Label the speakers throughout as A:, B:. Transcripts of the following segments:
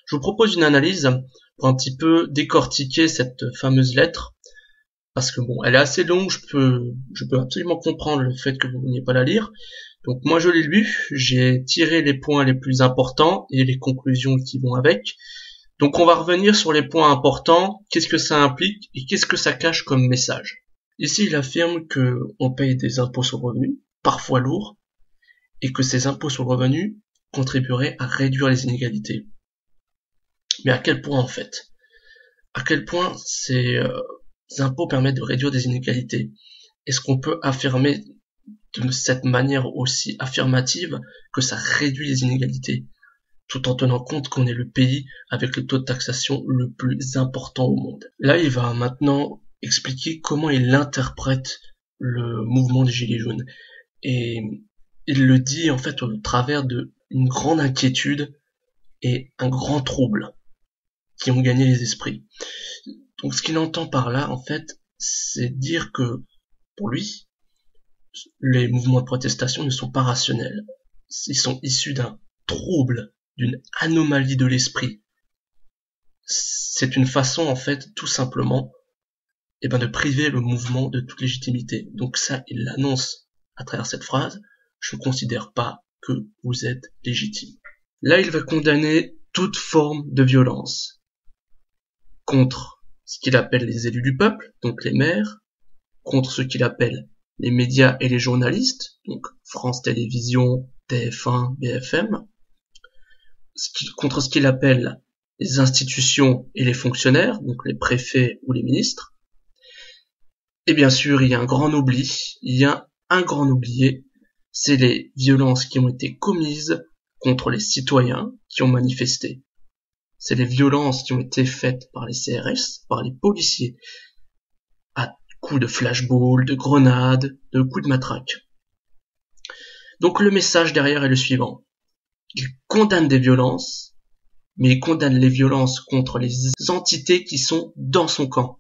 A: Je vous propose une analyse pour un petit peu décortiquer cette fameuse lettre, parce que bon, elle est assez longue, je peux absolument comprendre le fait que vous ne vouliez pas la lire. Donc moi je l'ai lu, j'ai tiré les points les plus importants et les conclusions qui vont avec. Donc on va revenir sur les points importants, qu'est-ce que ça implique et qu'est-ce que ça cache comme message. Ici il affirme que on paye des impôts sur le revenu, parfois lourds, et que ces impôts sur le revenu contribueraient à réduire les inégalités. Mais à quel point en fait? À quel point ces impôts permettent de réduire des inégalités? Est-ce qu'on peut affirmer de cette manière aussi affirmative que ça réduit les inégalités, tout en tenant compte qu'on est le pays avec le taux de taxation le plus important au monde? Là, il va maintenant expliquer comment il interprète le mouvement des Gilets jaunes. Et il le dit en fait au travers de une grande inquiétude et un grand trouble qui ont gagné les esprits. Donc ce qu'il entend par là, en fait, c'est dire que, pour lui, les mouvements de protestation ne sont pas rationnels. Ils sont issus d'un trouble, d'une anomalie de l'esprit. C'est une façon, en fait, tout simplement, de priver le mouvement de toute légitimité. Donc ça, il l'annonce à travers cette phrase, je ne considère pas que vous êtes légitime. Là, il va condamner toute forme de violence contre ce qu'il appelle les élus du peuple, donc les maires, contre ce qu'il appelle les médias et les journalistes, donc France Télévisions, TF1, BFM, contre ce qu'il appelle les institutions et les fonctionnaires, donc les préfets ou les ministres. Et bien sûr, il y a un grand oubli, c'est les violences qui ont été commises contre les citoyens qui ont manifesté. C'est les violences qui ont été faites par les CRS, par les policiers, à coups de flashball, de grenades, de coups de matraque. Donc le message derrière est le suivant. Il condamne des violences, mais il condamne les violences contre les entités qui sont dans son camp.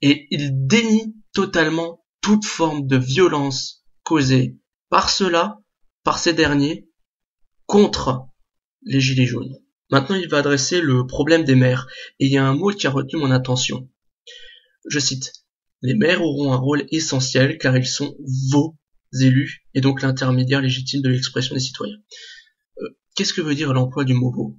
A: Et il dénie totalement toute forme de violence causée par ceux-là, par ces derniers, contre les Gilets jaunes. Maintenant, il va adresser le problème des maires, et il y a un mot qui a retenu mon attention. Je cite, « Les maires auront un rôle essentiel car ils sont vos élus et donc l'intermédiaire légitime de l'expression des citoyens. » Qu'est-ce que veut dire l'emploi du mot « vos » ?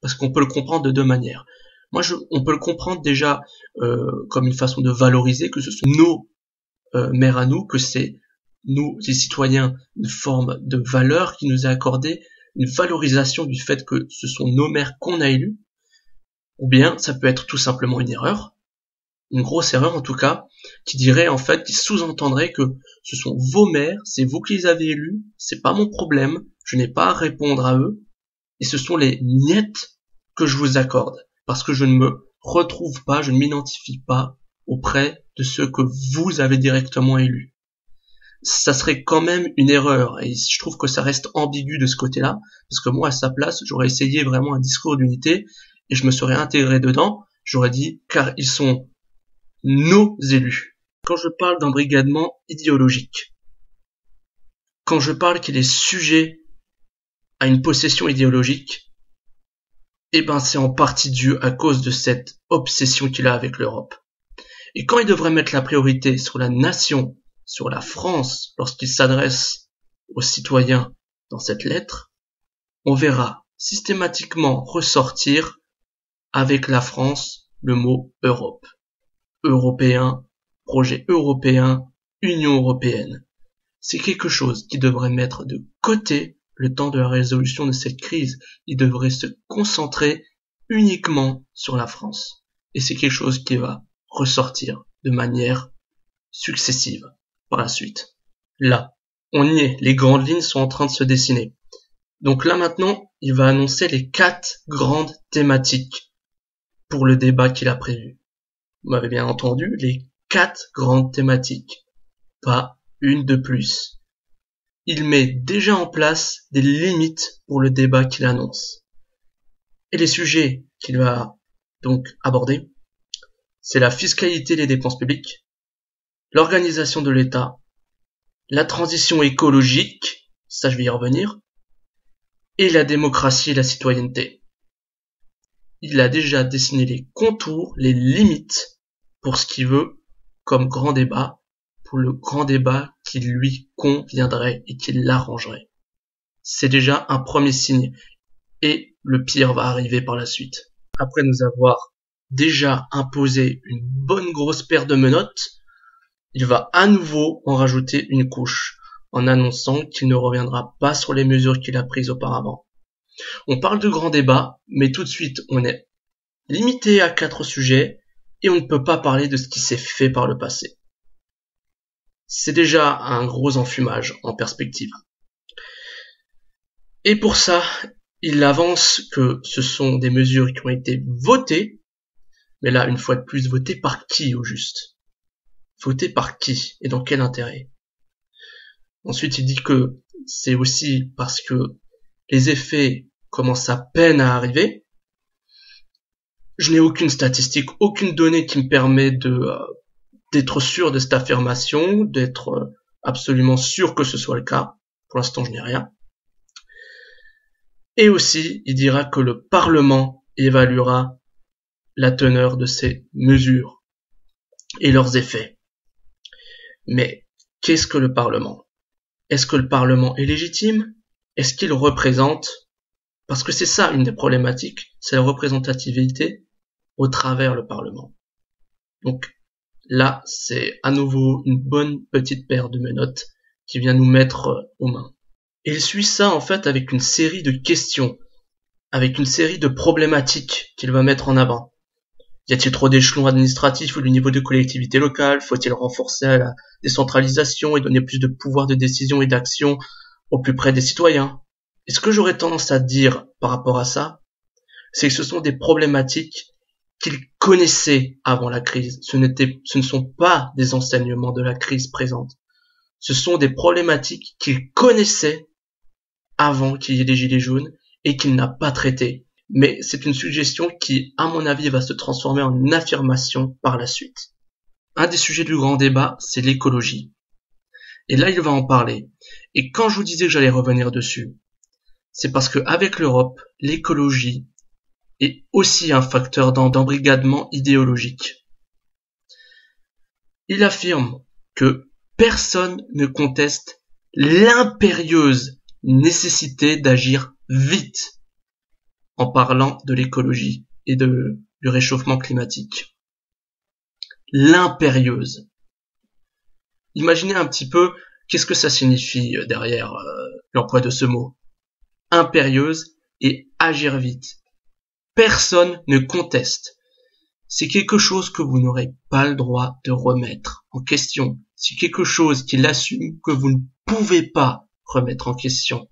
A: Parce qu'on peut le comprendre de deux manières. On peut le comprendre déjà comme une façon de valoriser que ce sont nos maires à nous, que c'est nous, les citoyens, une forme de valeur qui nous est accordée, une valorisation du fait que ce sont nos maires qu'on a élus, ou bien ça peut être tout simplement une erreur, une grosse erreur en tout cas, qui dirait en fait, qui sous-entendrait que ce sont vos maires, c'est vous qui les avez élus, c'est pas mon problème, je n'ai pas à répondre à eux, et ce sont les miettes que je vous accorde, parce que je ne me retrouve pas, je ne m'identifie pas auprès de ceux que vous avez directement élus. Ça serait quand même une erreur, et je trouve que ça reste ambigu de ce côté-là, parce que moi à sa place, j'aurais essayé vraiment un discours d'unité, et je me serais intégré dedans, j'aurais dit, car ils sont nos élus. Quand je parle d'embrigadement idéologique, quand je parle qu'il est sujet à une possession idéologique, c'est en partie dû à cause de cette obsession qu'il a avec l'Europe. Et quand il devrait mettre la priorité sur la nation, sur la France, lorsqu'il s'adresse aux citoyens dans cette lettre, on verra systématiquement ressortir avec la France le mot Europe. Européen, projet européen, Union européenne. C'est quelque chose qui devrait mettre de côté le temps de la résolution de cette crise. Il devrait se concentrer uniquement sur la France. Et c'est quelque chose qui va ressortir de manière successive par la suite. Là, on y est, les grandes lignes sont en train de se dessiner. Donc là maintenant, il va annoncer les 4 grandes thématiques pour le débat qu'il a prévu. Vous m'avez bien entendu, les 4 grandes thématiques, pas une de plus. Il met déjà en place des limites pour le débat qu'il annonce. Et les sujets qu'il va donc aborder, c'est la fiscalité des dépenses publiques, l'organisation de l'État, la transition écologique, ça je vais y revenir, et la démocratie et la citoyenneté. il a déjà dessiné les contours, les limites pour ce qu'il veut comme grand débat, pour le grand débat qui lui conviendrait et qui l'arrangerait. C'est déjà un premier signe, et le pire va arriver par la suite. Après nous avoir déjà imposé une bonne grosse paire de menottes, il va à nouveau en rajouter une couche, en annonçant qu'il ne reviendra pas sur les mesures qu'il a prises auparavant. On parle de grand débat, mais tout de suite on est limité à 4 sujets, et on ne peut pas parler de ce qui s'est fait par le passé. C'est déjà un gros enfumage en perspective. Et pour ça, il avance que ce sont des mesures qui ont été votées, mais là, une fois de plus, votées par qui au juste? Votées par qui et dans quel intérêt? Ensuite, il dit que c'est aussi parce que les effets commencent à peine à arriver. Je n'ai aucune statistique, aucune donnée qui me permet d'être sûr de cette affirmation, d'être absolument sûr que ce soit le cas. Pour l'instant, je n'ai rien. Et aussi, il dira que le Parlement évaluera la teneur de ces mesures et leurs effets. Mais qu'est-ce que le Parlement? Est-ce que le Parlement est légitime? Est-ce qu'il représente? Parce que c'est ça une des problématiques, c'est la représentativité au travers le Parlement. Donc là, c'est à nouveau une bonne petite paire de menottes qui vient nous mettre aux mains. Et il suit ça en fait avec une série de questions, avec une série de problématiques qu'il va mettre en avant. Y a-t-il trop d'échelons administratifs au niveau de collectivités locales? Faut-il renforcer la décentralisation et donner plus de pouvoir de décision et d'action au plus près des citoyens? Et ce que j'aurais tendance à dire par rapport à ça, c'est que ce sont des problématiques qu'il connaissait avant la crise. Ce ne sont pas des enseignements de la crise présente. Ce sont des problématiques qu'il connaissait avant qu'il y ait des gilets jaunes et qu'il n'a pas traitées. Mais c'est une suggestion qui, à mon avis, va se transformer en une affirmation par la suite. Un des sujets du grand débat, c'est l'écologie. Et là, il va en parler. Et quand je vous disais que j'allais revenir dessus, c'est parce qu'avec l'Europe, l'écologie est aussi un facteur d'embrigadement idéologique. Il affirme que personne ne conteste l'impérieuse nécessité d'agir vite en parlant de l'écologie et du réchauffement climatique. L'impérieuse. Imaginez un petit peu qu'est-ce que ça signifie derrière l'emploi de ce mot. Impérieuse et agir vite. Personne ne conteste. C'est quelque chose que vous n'aurez pas le droit de remettre en question. C'est quelque chose qu'il assume que vous ne pouvez pas remettre en question.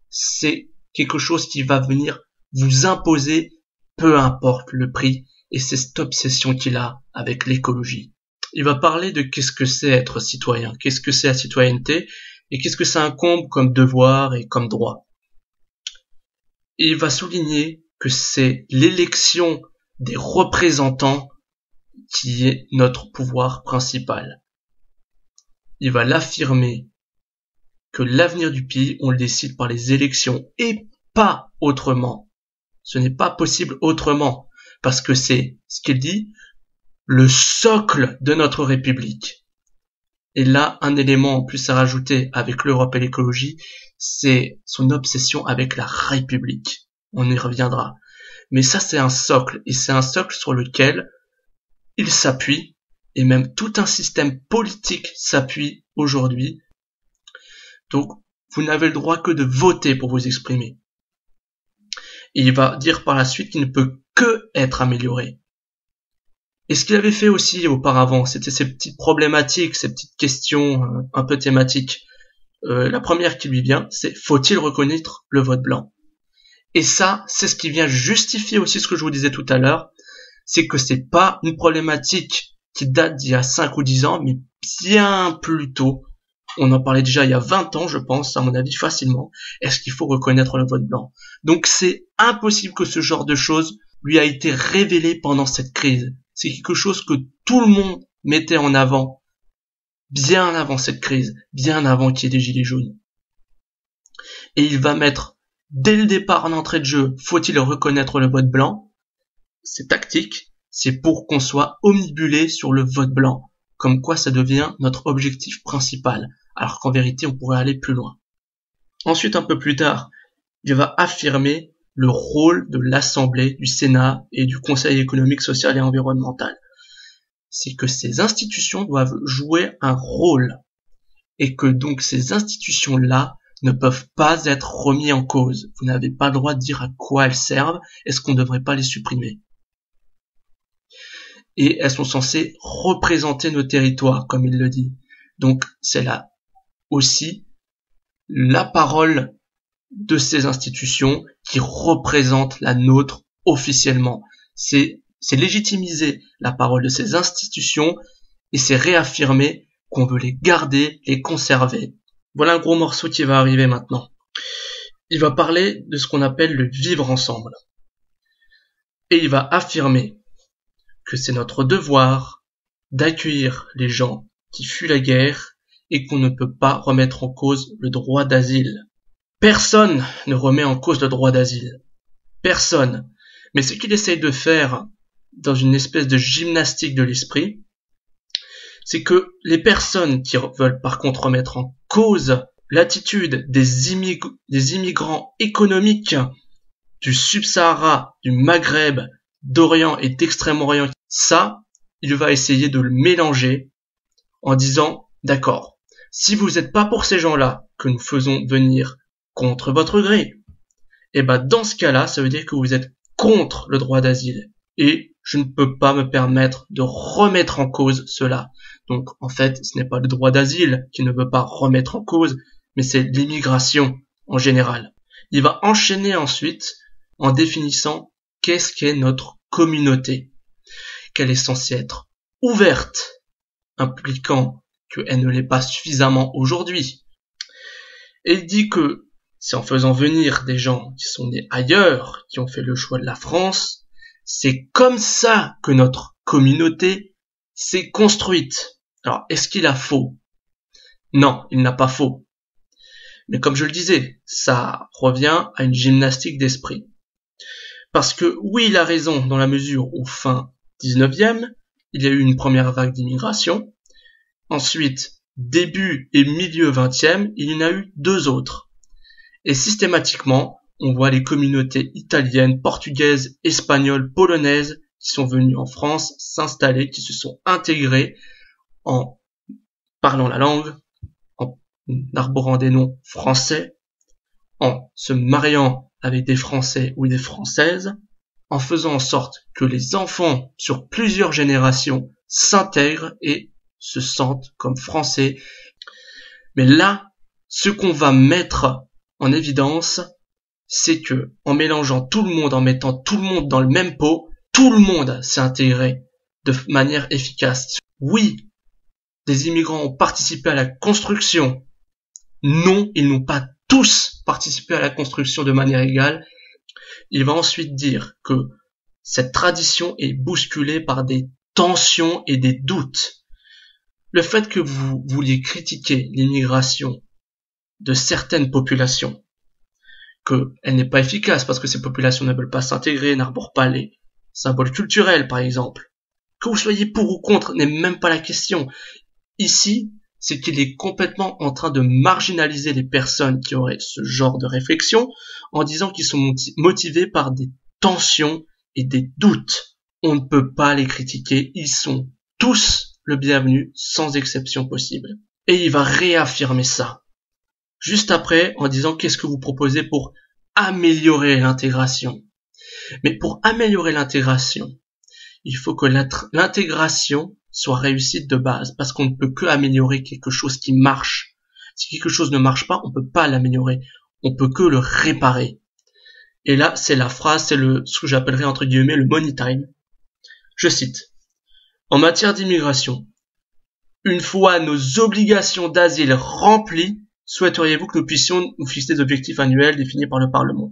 A: C'est quelque chose qui va venir vous imposer, peu importe le prix, et c'est cette obsession qu'il a avec l'écologie. Il va parler de qu'est-ce que c'est être citoyen, qu'est-ce que c'est la citoyenneté, et qu'est-ce que ça incombe comme devoir et comme droit. Et il va souligner que c'est l'élection des représentants qui est notre pouvoir principal. Il va l'affirmer que l'avenir du pays, on le décide par les élections et pas autrement. Ce n'est pas possible autrement, parce que c'est ce qu'il dit, le socle de notre République. Et là, un élément en plus à rajouter avec l'Europe et l'écologie, c'est son obsession avec la République. On y reviendra. Mais ça, c'est un socle, et c'est un socle sur lequel il s'appuie, et même tout un système politique s'appuie aujourd'hui. Donc, vous n'avez le droit que de voter pour vous exprimer. Et il va dire par la suite qu'il ne peut que être amélioré. Et ce qu'il avait fait aussi auparavant, c'était ces petites problématiques, ces petites questions un peu thématiques. La première qui lui vient, c'est faut-il reconnaître le vote blanc? Et ça, c'est ce qui vient justifier aussi ce que je vous disais tout à l'heure, c'est que c'est pas une problématique qui date d'il y a 5 ou 10 ans, mais bien plus tôt. On en parlait déjà il y a 20 ans, je pense, à mon avis, facilement. Est-ce qu'il faut reconnaître le vote blanc? Donc c'est impossible que ce genre de choses lui a été révélé pendant cette crise. C'est quelque chose que tout le monde mettait en avant, bien avant cette crise, bien avant qu'il y ait des gilets jaunes. Et il va mettre, dès le départ en entrée de jeu, faut-il reconnaître le vote blanc? ces tactiques, c'est pour qu'on soit omnibulé sur le vote blanc, comme quoi ça devient notre objectif principal, alors qu'en vérité on pourrait aller plus loin. Ensuite, un peu plus tard, il va affirmer le rôle de l'Assemblée, du Sénat et du Conseil économique, social et environnemental. C'est que ces institutions doivent jouer un rôle et que donc ces institutions-là ne peuvent pas être remis en cause. Vous n'avez pas le droit de dire à quoi elles servent, est-ce qu'on ne devrait pas les supprimer. Et elles sont censées représenter nos territoires, comme il le dit. Donc c'est là aussi la parole de ces institutions qui représentent la nôtre officiellement. C'est légitimiser la parole de ces institutions et c'est réaffirmer qu'on veut les garder, les conserver. Voilà un gros morceau qui va arriver maintenant. Il va parler de ce qu'on appelle le vivre ensemble. Et il va affirmer que c'est notre devoir d'accueillir les gens qui fuient la guerre et qu'on ne peut pas remettre en cause le droit d'asile. Personne ne remet en cause le droit d'asile. Personne. Mais ce qu'il essaye de faire dans une espèce de gymnastique de l'esprit, c'est que les personnes qui veulent par contre remettre en cause l'attitude des immigrants économiques du Sub-Sahara, du Maghreb, d'Orient et d'Extrême-Orient, ça, il va essayer de le mélanger en disant, d'accord, si vous n'êtes pas pour ces gens-là que nous faisons venir contre votre gré, et ben dans ce cas-là, ça veut dire que vous êtes contre le droit d'asile. Et je ne peux pas me permettre de remettre en cause cela. Donc en fait, ce n'est pas le droit d'asile qui ne veut pas remettre en cause, mais c'est l'immigration en général. Il va enchaîner ensuite en définissant qu'est-ce qu'est notre communauté, qu'elle est censée être ouverte, impliquant qu'elle ne l'est pas suffisamment aujourd'hui. Et il dit que c'est en faisant venir des gens qui sont nés ailleurs, qui ont fait le choix de la France, c'est comme ça que notre communauté s'est construite. Alors, est-ce qu'il a faux? Non, il n'a pas faux. Mais comme je le disais, ça revient à une gymnastique d'esprit. Parce que oui, il a raison dans la mesure où fin 19e, il y a eu une première vague d'immigration. Ensuite, début et milieu 20e, il y en a eu deux autres. Et systématiquement, on voit les communautés italiennes, portugaises, espagnoles, polonaises qui sont venues en France s'installer, qui se sont intégrées en parlant la langue, en arborant des noms français, en se mariant avec des Français ou des Françaises, en faisant en sorte que les enfants sur plusieurs générations s'intègrent et se sentent comme Français. Mais là, ce qu'on va mettre en évidence, c'est que en mélangeant tout le monde, en mettant tout le monde dans le même pot, tout le monde s'est intégré de manière efficace. Oui, des immigrants ont participé à la construction. Non, ils n'ont pas tous participé à la construction de manière égale. Il va ensuite dire que cette tradition est bousculée par des tensions et des doutes. Le fait que vous vouliez critiquer l'immigration de certaines populations, qu'elle n'est pas efficace parce que ces populations ne veulent pas s'intégrer, n'arborent pas les symboles culturels par exemple, que vous soyez pour ou contre n'est même pas la question. Ici, c'est qu'il est complètement en train de marginaliser les personnes qui auraient ce genre de réflexion en disant qu'ils sont motivés par des tensions et des doutes. On ne peut pas les critiquer, ils sont tous le bienvenu sans exception possible. Et il va réaffirmer ça. Juste après, en disant qu'est-ce que vous proposez pour améliorer l'intégration. Mais pour améliorer l'intégration, il faut que l'intégration soit réussite de base, parce qu'on ne peut que améliorer quelque chose qui marche. Si quelque chose ne marche pas, on ne peut pas l'améliorer, on peut que le réparer. Et là, c'est la phrase, c'est ce que j'appellerais entre guillemets le money time. Je cite. En matière d'immigration, une fois nos obligations d'asile remplies, souhaiteriez-vous que nous puissions nous fixer des objectifs annuels définis par le Parlement?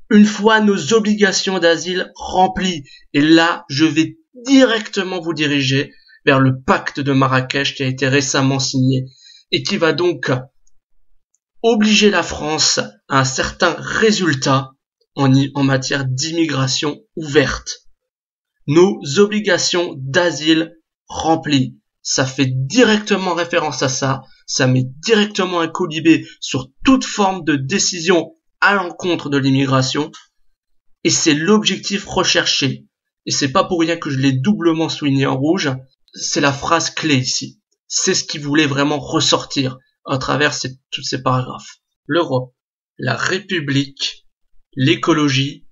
A: Une fois nos obligations d'asile remplies, et là, je vais directement vous diriger vers le pacte de Marrakech qui a été récemment signé et qui va donc obliger la France à un certain résultat en matière d'immigration ouverte. nos obligations d'asile remplies. Ça fait directement référence à ça, ça met directement un colibé sur toute forme de décision à l'encontre de l'immigration, et c'est l'objectif recherché. Et c'est pas pour rien que je l'ai doublement souligné en rouge, c'est la phrase clé ici. C'est ce qui voulait vraiment ressortir à travers tous ces paragraphes. L'Europe, la République, l'écologie,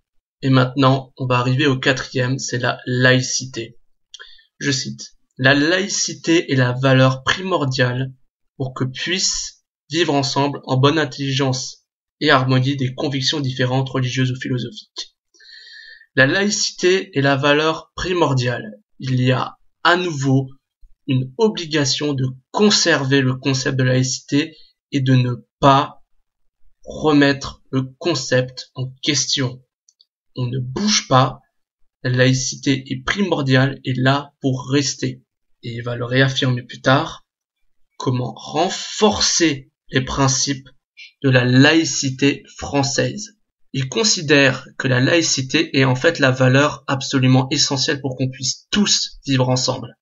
A: et maintenant on va arriver au quatrième, c'est la laïcité. Je cite. La laïcité est la valeur primordiale pour que puissent vivre ensemble en bonne intelligence et harmonie des convictions différentes religieuses ou philosophiques. La laïcité est la valeur primordiale. Il y a à nouveau une obligation de conserver le concept de laïcité et de ne pas remettre le concept en question. On ne bouge pas, la laïcité est primordiale et là pour rester. Et il va le réaffirmer plus tard, comment renforcer les principes de la laïcité française. Il considère que la laïcité est en fait la valeur absolument essentielle pour qu'on puisse tous vivre ensemble.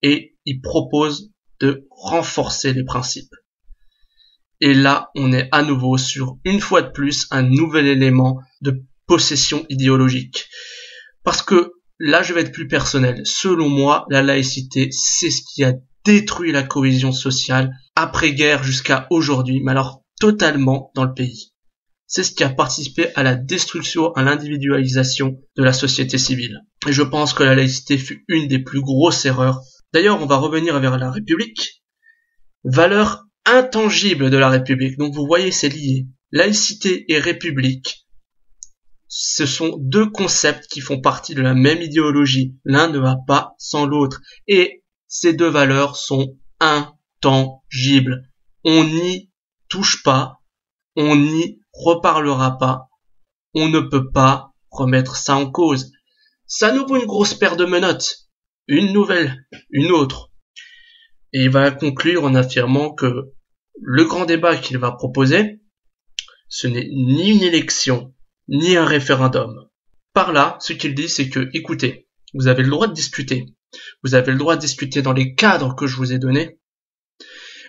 A: Et il propose de renforcer les principes. Et là, on est à nouveau sur, une fois de plus, un nouvel élément de possession idéologique. Parce que là, je vais être plus personnel. Selon moi, la laïcité, c'est ce qui a détruit la cohésion sociale après-guerre jusqu'à aujourd'hui, mais alors totalement dans le pays. C'est ce qui a participé à la destruction, à l'individualisation de la société civile. Et je pense que la laïcité fut une des plus grosses erreurs. D'ailleurs, on va revenir vers la République. Valeur intangible de la République. Donc vous voyez, c'est lié. Laïcité et République. Ce sont deux concepts qui font partie de la même idéologie. L'un ne va pas sans l'autre. Et ces deux valeurs sont intangibles. On n'y touche pas. On n'y reparlera pas. On ne peut pas remettre ça en cause. Ça nous vaut une grosse paire de menottes. Une nouvelle, une autre. Et il va conclure en affirmant que le grand débat qu'il va proposer, ce n'est ni une élection, ni un référendum. Par là, ce qu'il dit, c'est que, écoutez, vous avez le droit de discuter. Vous avez le droit de discuter dans les cadres que je vous ai donnés,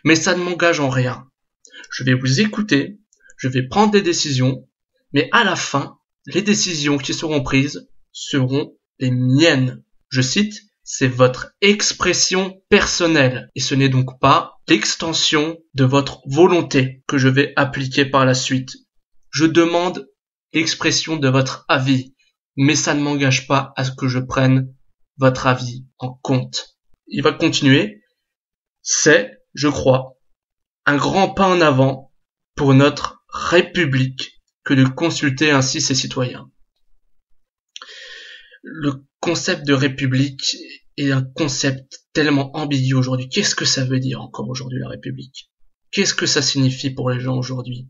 A: mais ça ne m'engage en rien. Je vais vous écouter, je vais prendre des décisions, mais à la fin, les décisions qui seront prises seront les miennes. Je cite, c'est votre expression personnelle, et ce n'est donc pas l'extension de votre volonté que je vais appliquer par la suite. Je demande l'expression de votre avis, mais ça ne m'engage pas à ce que je prenne votre avis en compte. Il va continuer. C'est, je crois, un grand pas en avant pour notre République que de consulter ainsi ses citoyens. Le concept de République est un concept tellement ambigu aujourd'hui. Qu'est-ce que ça veut dire encore aujourd'hui la République? Qu'est-ce que ça signifie pour les gens aujourd'hui?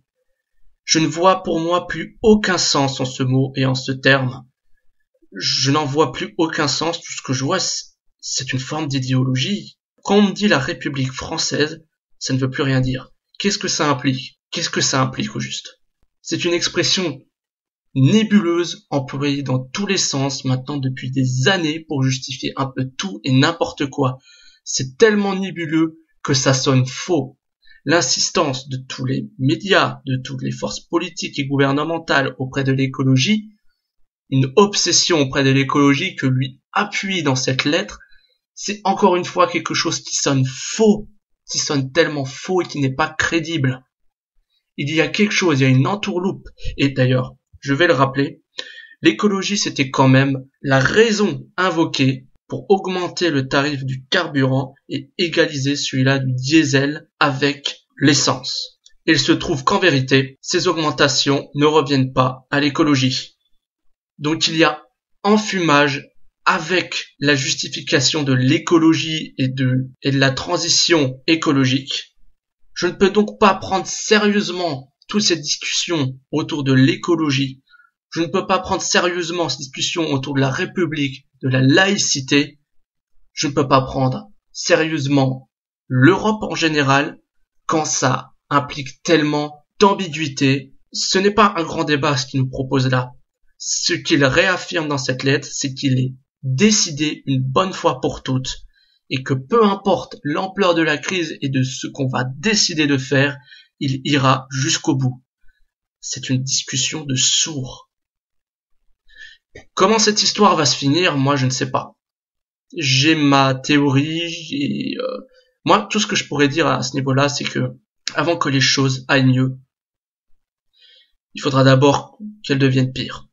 A: Je ne vois pour moi plus aucun sens en ce mot et en ce terme. Je n'en vois plus aucun sens. Tout ce que je vois, c'est une forme d'idéologie. Quand on me dit la République française, ça ne veut plus rien dire. Qu'est-ce que ça implique? Qu'est-ce que ça implique au juste? C'est une expression nébuleuse employée dans tous les sens maintenant depuis des années pour justifier un peu tout et n'importe quoi. C'est tellement nébuleux que ça sonne faux. L'insistance de tous les médias, de toutes les forces politiques et gouvernementales auprès de l'écologie, une obsession auprès de l'écologie que lui appuie dans cette lettre, c'est encore une fois quelque chose qui sonne faux, qui sonne tellement faux et qui n'est pas crédible. Il y a quelque chose, il y a une entourloupe. Et d'ailleurs, je vais le rappeler, l'écologie c'était quand même la raison invoquée pour augmenter le tarif du carburant et égaliser celui-là du diesel avec l'essence. Il se trouve qu'en vérité, ces augmentations ne reviennent pas à l'écologie. Donc il y a enfumage avec la justification de l'écologie et de la transition écologique. Je ne peux donc pas prendre sérieusement toutes ces discussions autour de l'écologie. Je ne peux pas prendre sérieusement ces discussions autour de la République, de la laïcité. Je ne peux pas prendre sérieusement l'Europe en général quand ça implique tellement d'ambiguïté. Ce n'est pas un grand débat ce qu'il nous propose là. Ce qu'il réaffirme dans cette lettre, c'est qu'il est décider une bonne fois pour toutes, et que peu importe l'ampleur de la crise et de ce qu'on va décider de faire, il ira jusqu'au bout. C'est une discussion de sourds. Comment cette histoire va se finir, moi je ne sais pas. J'ai ma théorie et moi tout ce que je pourrais dire à ce niveau-là, c'est que avant que les choses aillent mieux, il faudra d'abord qu'elles deviennent pires.